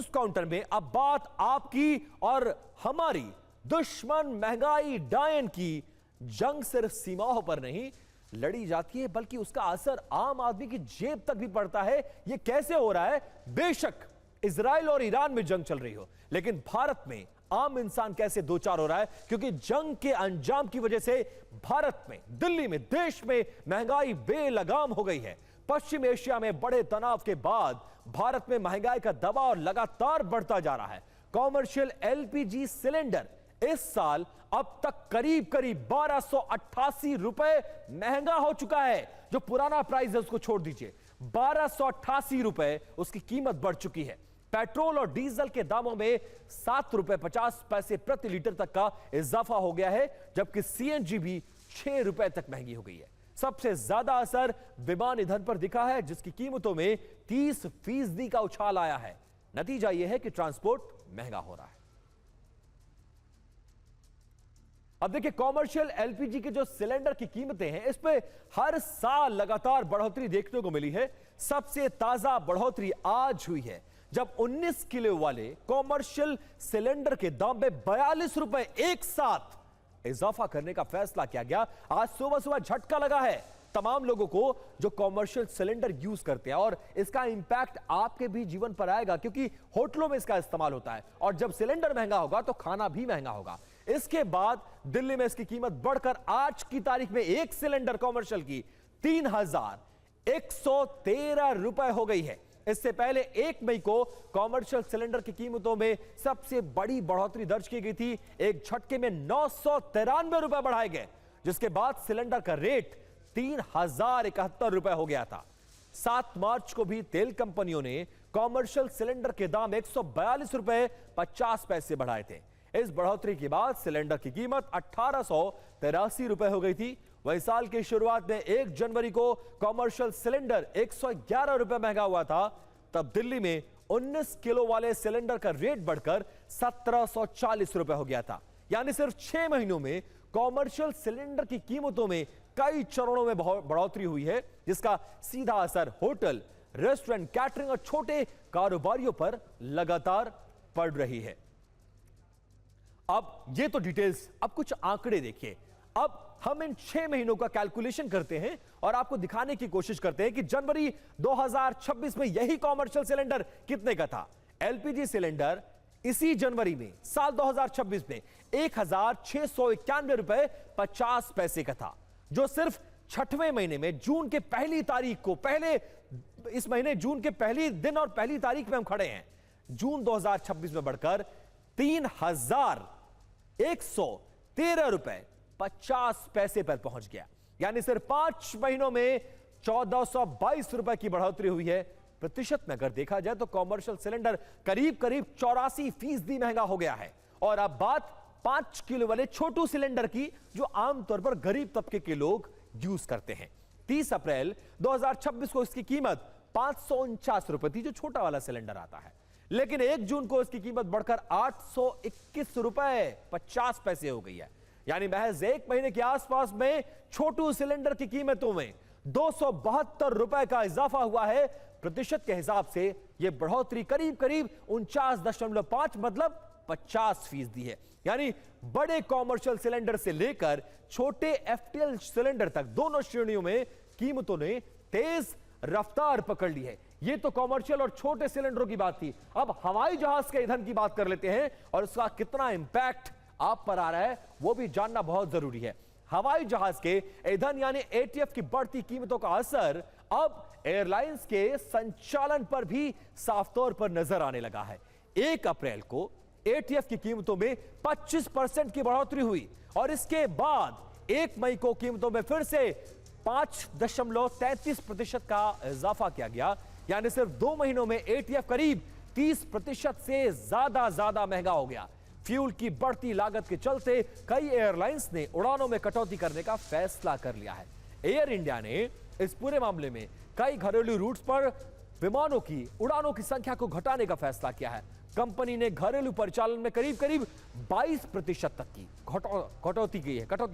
News counter में अब बात आपकी और हमारी दुश्मन महंगाई डायन की जंग सिर्फ सीमाओं पर नहीं लड़ी जाती है, बल्कि उसका असर आम आदमी की जेब तक भी पड़ता है। यह कैसे हो रहा है? बेशक इजराइल और ईरान में जंग चल रही हो, लेकिन भारत में आम इंसान कैसे दो चार हो रहा है? क्योंकि जंग के अंजाम की वजह से भारत में, दिल्ली में, देश में महंगाई बेलगाम हो गई है। पश्चिम एशिया में बड़े तनाव के बाद भारत में महंगाई का दबाव लगातार बढ़ता जा रहा है। कॉमर्शियल एलपीजी सिलेंडर इस साल अब तक करीब 1288 रुपए महंगा हो चुका है। जो पुराना प्राइस है उसको छोड़ दीजिए, 1288 रुपए उसकी कीमत बढ़ चुकी है। पेट्रोल और डीजल के दामों में 7 रुपए 50 पैसे प्रति लीटर तक का इजाफा हो गया है, जबकि सीएनजी भी 6 रुपए तक महंगी हो गई है। सबसे ज्यादा असर विमान ईंधन पर दिखा है, जिसकी कीमतों में 30% का उछाल आया है। नतीजा यह है कि ट्रांसपोर्ट महंगा हो रहा है। अब देखिए, कॉमर्शियल एलपीजी के जो सिलेंडर की कीमतें हैं, इस पे हर साल लगातार बढ़ोतरी देखने को मिली है। सबसे ताजा बढ़ोतरी आज हुई है, जब 19 किलो वाले कॉमर्शियल सिलेंडर के दाम में 42 रुपए एक साथ इजाफा करने का फैसला किया गया। आज सुबह सुबह झटका लगा है तमाम लोगों को जो कॉमर्शियल सिलेंडर यूज करते हैं, और इसका इंपैक्ट आपके भी जीवन पर आएगा, क्योंकि होटलों में इसका इस्तेमाल होता है, और जब सिलेंडर महंगा होगा तो खाना भी महंगा होगा। इसके बाद दिल्ली में इसकी कीमत बढ़कर आज की तारीख में एक सिलेंडर कॉमर्शियल की 3113 रुपए हो गई है। इससे पहले 1 मई को कॉमर्शियल सिलेंडर की कीमतों में सबसे बड़ी बढ़ोतरी दर्ज की गई थी। एक झटके में 993 रुपए बढ़ाए गए, जिसके बाद सिलेंडर का रेट 3071 रुपए हो गया था। 7 मार्च को भी तेल कंपनियों ने कॉमर्शियल सिलेंडर के दाम 142 रुपए 50 पैसे बढ़ाए थे। इस बढ़ोतरी के बाद सिलेंडर की कीमत 1883 रुपए हो गई थी। वही साल की शुरुआत में 1 जनवरी को कॉमर्शियल सिलेंडर 111 रुपए महंगा हुआ था। तब दिल्ली में 19 किलो वाले सिलेंडर का रेट बढ़कर 1740 रुपए हो गया था। यानी सिर्फ 6 महीनों में कॉमर्शियल सिलेंडर की कीमतों में कई चरणों में बढ़ोतरी हुई है, जिसका सीधा असर होटल, रेस्टोरेंट, कैटरिंग और छोटे कारोबारियों पर लगातार पड़ रही है। अब ये तो डिटेल्स, अब कुछ आंकड़े देखिए। अब हम इन 6 महीनों का कैलकुलेशन करते हैं और आपको दिखाने की कोशिश करते हैं कि जनवरी 2026 में यही कॉमर्शियल सिलेंडर कितने का था। एलपीजी सिलेंडर इसी जनवरी में साल 2026 में 1691 रुपए 50 पैसे का था, जो सिर्फ 6वें महीने में जून के पहली तारीख को, इस महीने जून के पहली दिन और पहली तारीख में हम खड़े हैं, जून 2026 में बढ़कर 3113 रुपए 50 पैसे पर पहुंच गया। यानी सिर्फ 5 महीनों में 1422 रुपए की बढ़ोतरी हुई है। प्रतिशत में अगर देखा जाए तो कॉमर्शियल सिलेंडर करीब 84% महंगा हो गया है। और अब बात 5 किलो वाले छोटू सिलेंडर की, जो आमतौर पर गरीब तबके के लोग यूज करते हैं। 30 अप्रैल 2026 को इसकी कीमत 549 रुपए थी, जो छोटा वाला सिलेंडर आता है, लेकिन 1 जून को इसकी कीमत बढ़कर 821 रुपए 50 पैसे हो गई है। यानी महज 1 महीने के आसपास में छोटू सिलेंडर की कीमतों में 272 रुपए का इजाफा हुआ है। प्रतिशत के हिसाब से यह बढ़ोतरी करीब 49.5 मतलब 50% है। यानी बड़े कॉमर्शियल सिलेंडर से लेकर छोटे एफटीएल सिलेंडर तक दोनों श्रेणियों में कीमतों ने तेज रफ्तार पकड़ ली है। यह तो कॉमर्शियल और छोटे सिलेंडरों की बात थी। अब हवाई जहाज के ईंधन की बात कर लेते हैं, और उसका कितना इंपैक्ट आप पर आ रहा है वो भी जानना बहुत जरूरी है। हवाई जहाज के ईंधन यानी एटीएफ की बढ़ती कीमतों का असर अब एयरलाइंस के संचालन पर भी साफ तौर पर नजर आने लगा है। 1 अप्रैल को एटीएफ की कीमतों में 25% की बढ़ोतरी हुई, और इसके बाद 1 मई को कीमतों में फिर से 5.33% का इजाफा किया गया। यानी सिर्फ 2 महीनों में एटीएफ करीब 30% से ज्यादा महंगा हो गया। फ्यूल की बढ़ती लागत के चलते कई एयरलाइंस ने उड़ानों में कटौती करने का फैसला कर लिया है। एयर इंडिया ने इस पूरे मामले में कई घरेलू रूट्स पर विमानों की उड़ानों की संख्या को घटाने का फैसला किया है। कंपनी ने घरेलू परिचालन में करीब 22% तक की कटौती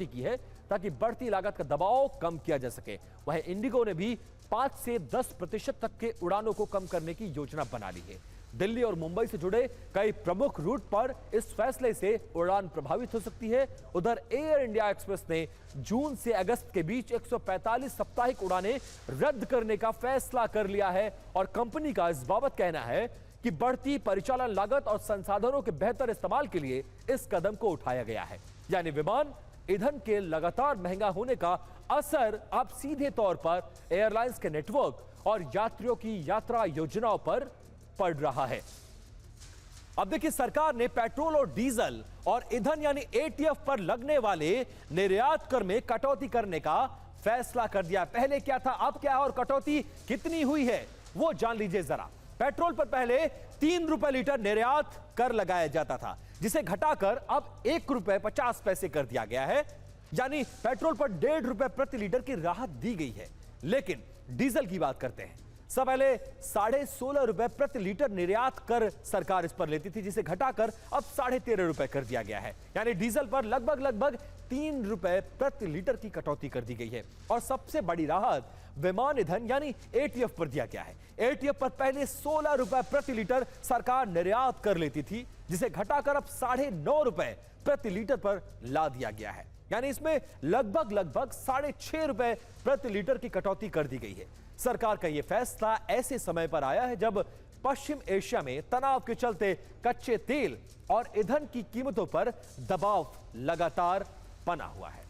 की है, ताकि बढ़ती लागत का दबाव कम किया जा सके। वहीं इंडिगो ने भी 5 से 10% तक के उड़ानों को कम करने की योजना बना ली है। दिल्ली और मुंबई से जुड़े कई प्रमुख रूट पर इस फैसले से उड़ान प्रभावित हो सकती है। उधर एयर इंडिया एक्सप्रेस ने जून से अगस्त के बीच 145 साप्ताहिक उड़ानें रद्द करने का फैसला कर लिया है और कंपनी का इस बाबत कहना है कि बढ़ती परिचालन लागत और संसाधनों के बेहतर इस्तेमाल के लिए इस कदम को उठाया गया है। यानी विमान ईंधन के लगातार महंगा होने का असर अब सीधे तौर पर एयरलाइंस के नेटवर्क और यात्रियों की यात्रा योजनाओं पर पड़ रहा है। अब देखिए, सरकार ने पेट्रोल और डीजल और ईंधन यानी एटीएफ पर लगने वाले निर्यात कर में कटौती करने का फैसला कर दिया। पहले क्या था, अब क्या है और कटौती कितनी हुई है वो जान लीजिए जरा। पेट्रोल पर पहले 3 रुपए लीटर निर्यात कर लगाया जाता था, जिसे घटाकर अब 1 रुपए 50 पैसे कर दिया गया है। यानी पेट्रोल पर 1.5 रुपए प्रति लीटर की राहत दी गई है। लेकिन डीजल की बात करते हैं। सब पहले 16.5 रुपए प्रति लीटर निर्यात कर सरकार इस पर लेती थी, जिसे घटाकर अब 13.5 रुपए कर दिया गया है। यानी डीजल पर लगभग 3 रुपए प्रति लीटर की कटौती कर दी गई है। और सबसे बड़ी राहत विमान ईंधन यानी एटीएफ पर दिया गया है। एटीएफ पर पहले 16 रुपए प्रति लीटर सरकार निर्यात कर लेती थी, जिसे घटाकर अब 9.5 रुपए प्रति लीटर पर ला दिया गया है। यानी इसमें लगभग 6.5 रुपए प्रति लीटर की कटौती कर दी गई है। सरकार का यह फैसला ऐसे समय पर आया है जब पश्चिम एशिया में तनाव के चलते कच्चे तेल और ईंधन की कीमतों पर दबाव लगातार बना हुआ है।